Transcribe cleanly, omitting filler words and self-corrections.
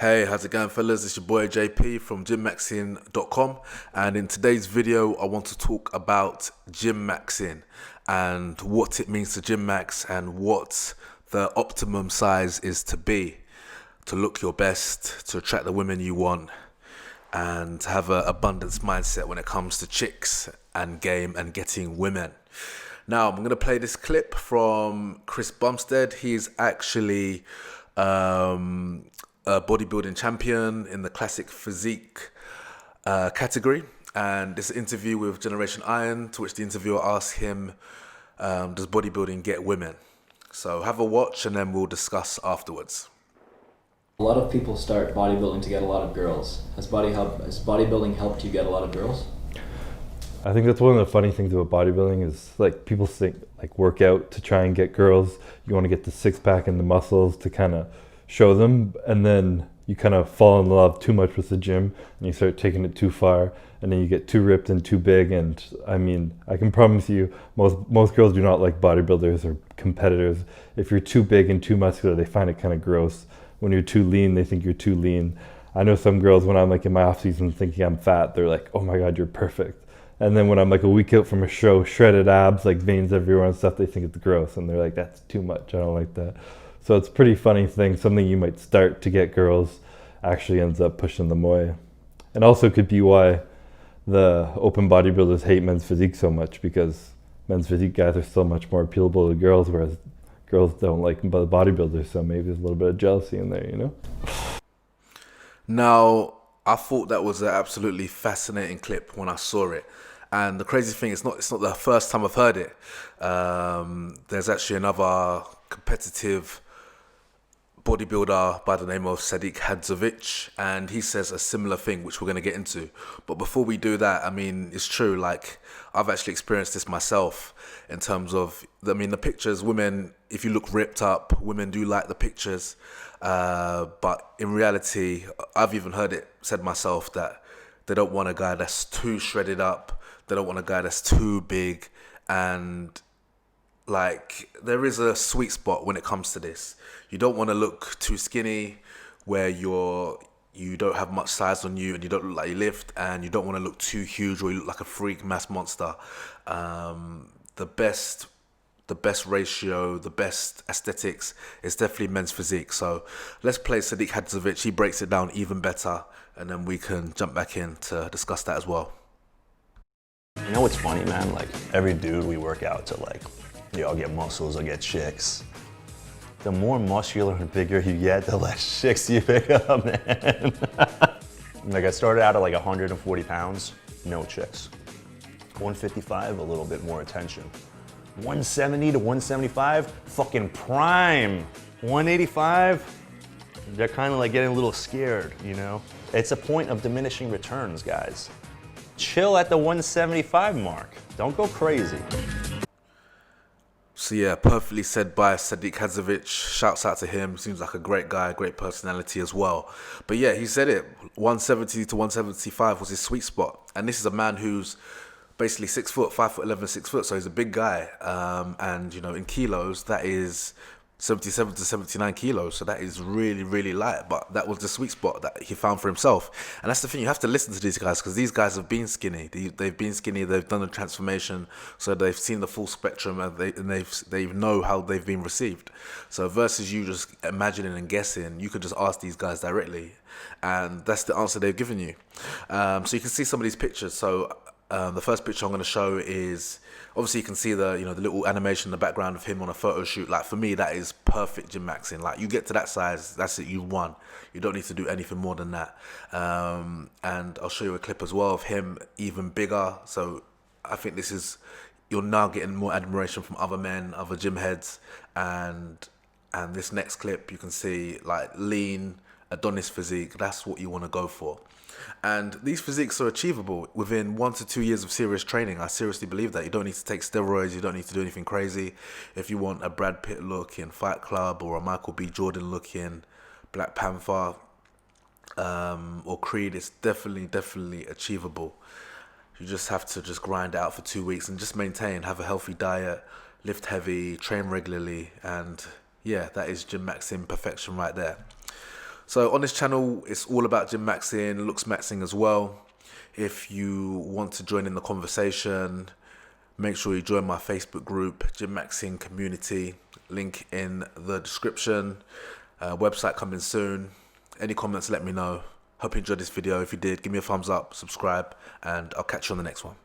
Hey, how's it going, fellas? It's your boy JP from gymmaxing.com, and in today's video I want to talk about gym maxing and what it means to gym max and what the optimum size is to be to look your best, to attract the women you want, and have an abundance mindset when it comes to chicks and game and getting women. Now I'm going to play this clip from Chris Bumstead. He's actually a bodybuilding champion in the classic physique category, and this interview with Generation Iron, to which the interviewer asked him, does bodybuilding get women? So have a watch and then we'll discuss afterwards. A lot of people start bodybuilding to get a lot of girls. Has bodybuilding helped you get a lot of girls? I think that's one of the funny things about bodybuilding is like people think like work out to try and get girls. You want to get the six pack and the muscles to kind of show them, and then you kind of fall in love too much with the gym and you start taking it too far, and then you get too ripped and too big. And I mean, I can promise you most girls do not like bodybuilders or competitors. If you're too big and too muscular, they find it kind of gross. When you're too lean, they think you're too lean. I know some girls, when I'm like in my off season thinking I'm fat, they're like, oh my god, you're perfect. And then when I'm like a week out from a show, shredded abs, like veins everywhere and stuff, they think it's gross, and they're like, that's too much, I don't like that. So it's a pretty funny thing. Something you might start to get girls actually ends up pushing them away. And also could be why the open bodybuilders hate men's physique so much, because men's physique guys are so much more appealable to girls, whereas girls don't like bodybuilders. So maybe there's a little bit of jealousy in there, you know? Now, I thought that was an absolutely fascinating clip when I saw it. And the crazy thing, it's not the first time I've heard it. There's actually another competitive bodybuilder by the name of Sadiq Hadzovic, and he says a similar thing, which we're going to get into. But before we do that, I mean, it's true, like I've actually experienced this myself in terms of, I mean, the pictures, women, if you look ripped up, women do like the pictures, but in reality, I've even heard it said myself that they don't want a guy that's too shredded up, they don't want a guy that's too big, and like there is a sweet spot when it comes to this. You don't want to look too skinny where you don't have much size on you and you don't look like you lift, and you don't want to look too huge or you look like a freak mass monster. The best ratio, the best aesthetics is definitely men's physique. So let's play Sadiq Hadzovic. He breaks it down even better, and then we can jump back in to discuss that as well. You know what's funny, man? Like every dude we work out to, like, I'll get muscles, I'll get chicks. The more muscular and bigger you get, the less chicks you pick up, man. Like I started out at like 140 pounds, no chicks. 155, a little bit more attention. 170 to 175, fucking prime. 185, they're kind of like getting a little scared, you know? It's a point of diminishing returns, guys. Chill at the 175 mark. Don't go crazy. So yeah, perfectly said by Sadiq Hadzovic. Shouts out to him. Seems like a great guy, great personality as well. But yeah, he said it. 170 to 175 was his sweet spot. And this is a man who's basically 6 foot, 5'11", 6 foot. So he's a big guy. And you know, in kilos, that is 77 to 79 kilos. So that is really, really light. But that was the sweet spot that he found for himself. And that's the thing, you have to listen to these guys, because these guys have been skinny. They've been skinny, they've done the transformation. So they've seen the full spectrum, and they know how they've been received. So versus you just imagining and guessing, you could just ask these guys directly. And that's the answer they've given you. So you can see some of these pictures. So the first picture I'm going to show is, obviously you can see the little animation in the background of him on a photo shoot. Like for me, that is perfect gym maxing. Like you get to that size, that's it, you've won. You don't need to do anything more than that. And I'll show you a clip as well of him even bigger. So I think this is, you're now getting more admiration from other men, other gym heads. And this next clip, you can see like lean, Adonis physique. That's what you want to go for. And these physiques are achievable within 1 to 2 years of serious training. I seriously believe that. You don't need to take steroids. You don't need to do anything crazy. If you want a Brad Pitt look in Fight Club, or a Michael B. Jordan look in Black Panther, or Creed, it's definitely achievable. You just have to just grind out for 2 weeks and just maintain, have a healthy diet, lift heavy, train regularly, and yeah, that is gym maxing perfection right there. So on this channel, it's all about gym maxing, looks maxing as well. If you want to join in the conversation, make sure you join my Facebook group, Gym Maxing Community. Link in the description. Website coming soon. Any comments, let me know. Hope you enjoyed this video. If you did, give me a thumbs up, subscribe, and I'll catch you on the next one.